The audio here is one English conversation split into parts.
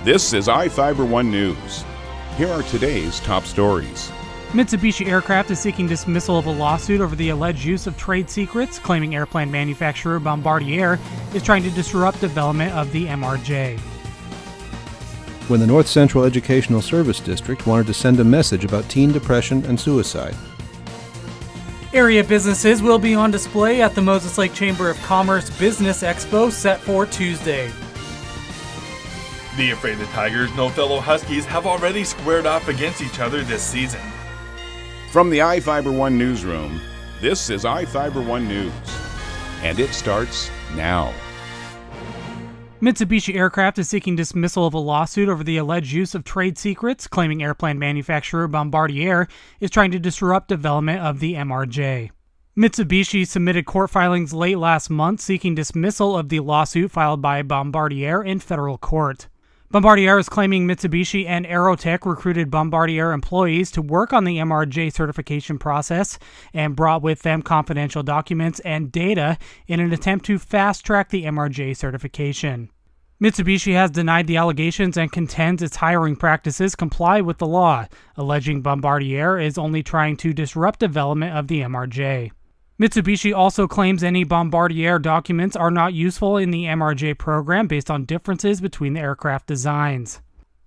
This is iFIBER 1 News. Here are today's top stories. Mitsubishi Aircraft is seeking dismissal of a lawsuit over the alleged use of trade secrets, claiming airplane manufacturer Bombardier is trying to disrupt development of the MRJ. When the North Central Educational Service District wanted to send a message about teen depression and suicide. Area businesses will be on display at the Moses Lake Chamber of Commerce Business Expo set for Tuesday. The Afraid the Tigers' No Fellow Huskies have already squared off against each other this season. From the iFIBER 1 newsroom, this is iFIBER 1 News. And it starts now. Mitsubishi Aircraft is seeking dismissal of a lawsuit over the alleged use of trade secrets, claiming airplane manufacturer Bombardier is trying to disrupt development of the MRJ. Mitsubishi submitted court filings late last month seeking dismissal of the lawsuit filed by Bombardier in federal court. Bombardier is claiming Mitsubishi and Aerotech recruited Bombardier employees to work on the MRJ certification process and brought with them confidential documents and data in an attempt to fast-track the MRJ certification. Mitsubishi has denied the allegations and contends its hiring practices comply with the law, alleging Bombardier is only trying to disrupt development of the MRJ. Mitsubishi also claims any Bombardier documents are not useful in the MRJ program based on differences between the aircraft designs.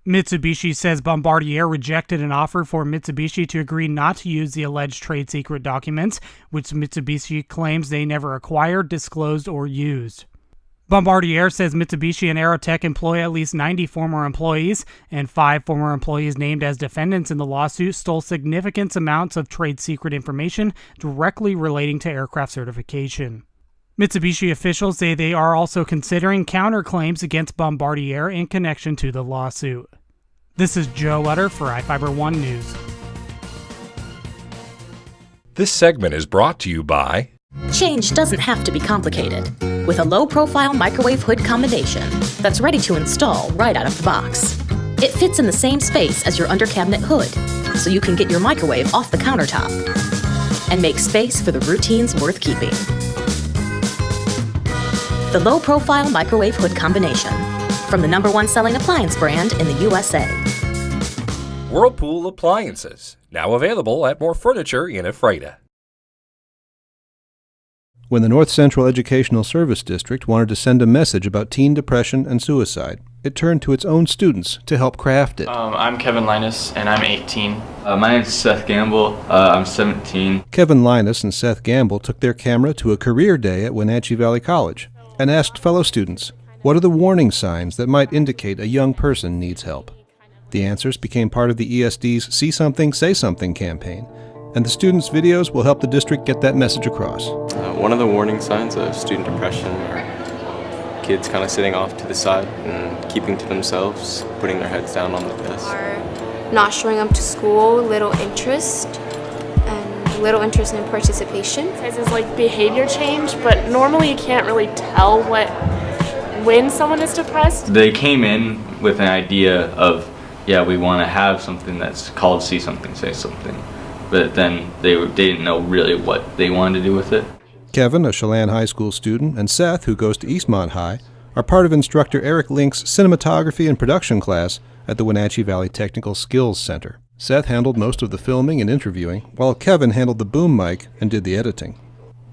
Mitsubishi says Bombardier rejected an offer for Mitsubishi to agree not to use the alleged trade secret documents, which Mitsubishi claims they never acquired, disclosed, or used. Bombardier says Mitsubishi and Aerotech employ at least 90 former employees, and 5 former employees named as defendants in the lawsuit stole significant amounts of trade secret information directly relating to aircraft certification. Mitsubishi officials say they are also considering counterclaims against Bombardier in connection to the lawsuit. This is Joe Utter for iFIBER 1 News. This segment is brought to you by Change doesn't have to be complicated. With a low-profile microwave hood combination that's ready to install right out of the box. It fits in the same space as your under-cabinet hood, so you can get your microwave off the countertop and make space for the routines worth keeping. The low-profile microwave hood combination from the #1 selling appliance brand in the USA. Whirlpool Appliances, now available at more furniture in Ephrata. When the North Central Educational Service District wanted to send a message about teen depression and suicide, it turned to its own students to help craft it. I'm Kevin Linus, and I'm 18. My name's Seth Gamble. I'm 17. Kevin Linus and Seth Gamble took their camera to a career day at Wenatchee Valley College and asked fellow students, what are the warning signs that might indicate a young person needs help? The answers became part of the ESD's See Something, Say Something campaign, and the students' videos will help the district get that message across. One of the warning signs of student depression are kids kind of sitting off to the side and keeping to themselves, putting their heads down on the desk. Are not showing up to school, little interest in participation. It's like behavior change, but normally you can't really tell when someone is depressed. They came in with an idea of, we want to have something that's called See Something, Say Something. But then they didn't know really what they wanted to do with it. Kevin, a Chelan High School student, and Seth, who goes to Eastmont High, are part of instructor Eric Link's cinematography and production class at the Wenatchee Valley Technical Skills Center. Seth handled most of the filming and interviewing, while Kevin handled the boom mic and did the editing.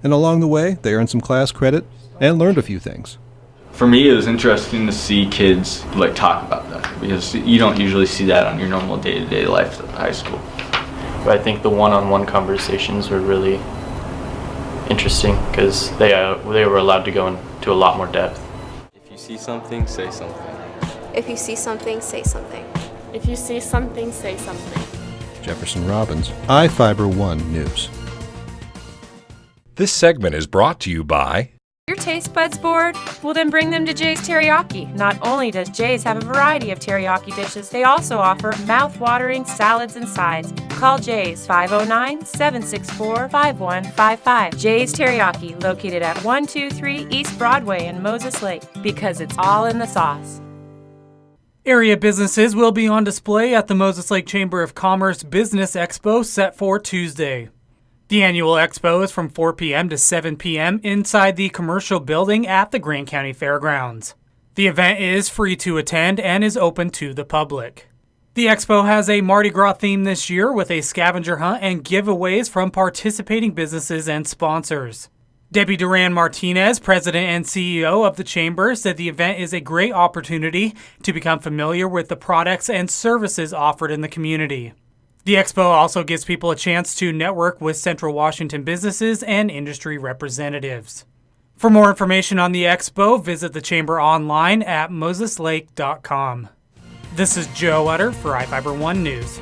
And along the way, they earned some class credit and learned a few things. For me, it was interesting to see kids talk about that, because you don't usually see that on your normal day-to-day life at high school. I think the one-on-one conversations were really interesting because they were allowed to go into a lot more depth. If you see something, say something. If you see something, say something. If you see something, say something. Jefferson Robbins, iFIBER 1 News. This segment is brought to you by Your taste buds bored? Well, then bring them to Jay's Teriyaki. Not only does Jay's have a variety of teriyaki dishes, they also offer mouth-watering salads and sides. Call Jay's 509-764-5155. Jay's Teriyaki, located at 123 East Broadway in Moses Lake, because it's all in the sauce. Area businesses will be on display at the Moses Lake Chamber of Commerce Business Expo set for Tuesday. The annual expo is from 4 p.m. to 7 p.m. inside the commercial building at the Grant County Fairgrounds. The event is free to attend and is open to the public. The expo has a Mardi Gras theme this year with a scavenger hunt and giveaways from participating businesses and sponsors. Debbie Duran Martinez, president and CEO of the Chamber, said the event is a great opportunity to become familiar with the products and services offered in the community. The expo also gives people a chance to network with Central Washington businesses and industry representatives. For more information on the expo, visit the Chamber online at moseslake.com. This is Joe Utter for iFIBER 1 News.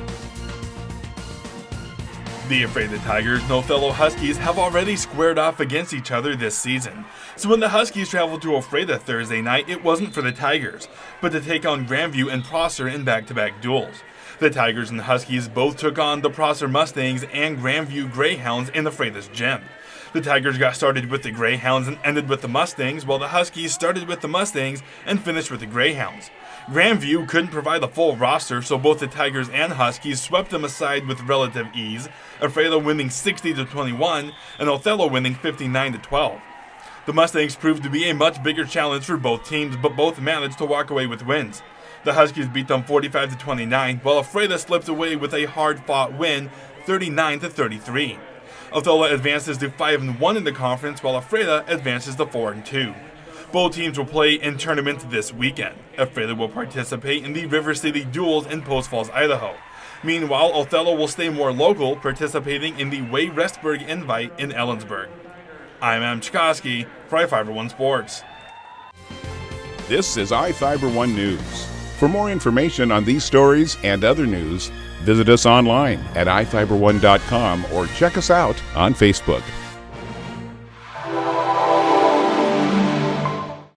The Afraid the Tigers, no fellow Huskies, have already squared off against each other this season. So when the Huskies traveled to Ephrata Thursday night, it wasn't for the Tigers, but to take on Grandview and Prosser in back-to-back duels. The Tigers and the Huskies both took on the Prosser Mustangs and Grandview Greyhounds in Ephrata's gym. The Tigers got started with the Greyhounds and ended with the Mustangs, while the Huskies started with the Mustangs and finished with the Greyhounds. Grandview couldn't provide a full roster, so both the Tigers and Huskies swept them aside with relative ease, Ephrata winning 60-21 and Othello winning 59-12. The Mustangs proved to be a much bigger challenge for both teams, but both managed to walk away with wins. The Huskies beat them 45-29, while Ephrata slipped away with a hard-fought win, 39-33. Othello advances to 5-1 in the conference, while Ephrata advances to 4-2. Both teams will play in tournaments this weekend. Ephrata will participate in the River City Duels in Post Falls, Idaho. Meanwhile, Othello will stay more local, participating in the Way Restburg Invite in Ellensburg. I'm Adam Chikoski for iFIBER 1 Sports. This is iFIBER 1 News. For more information on these stories and other news, visit us online at iFiber1.com or check us out on Facebook.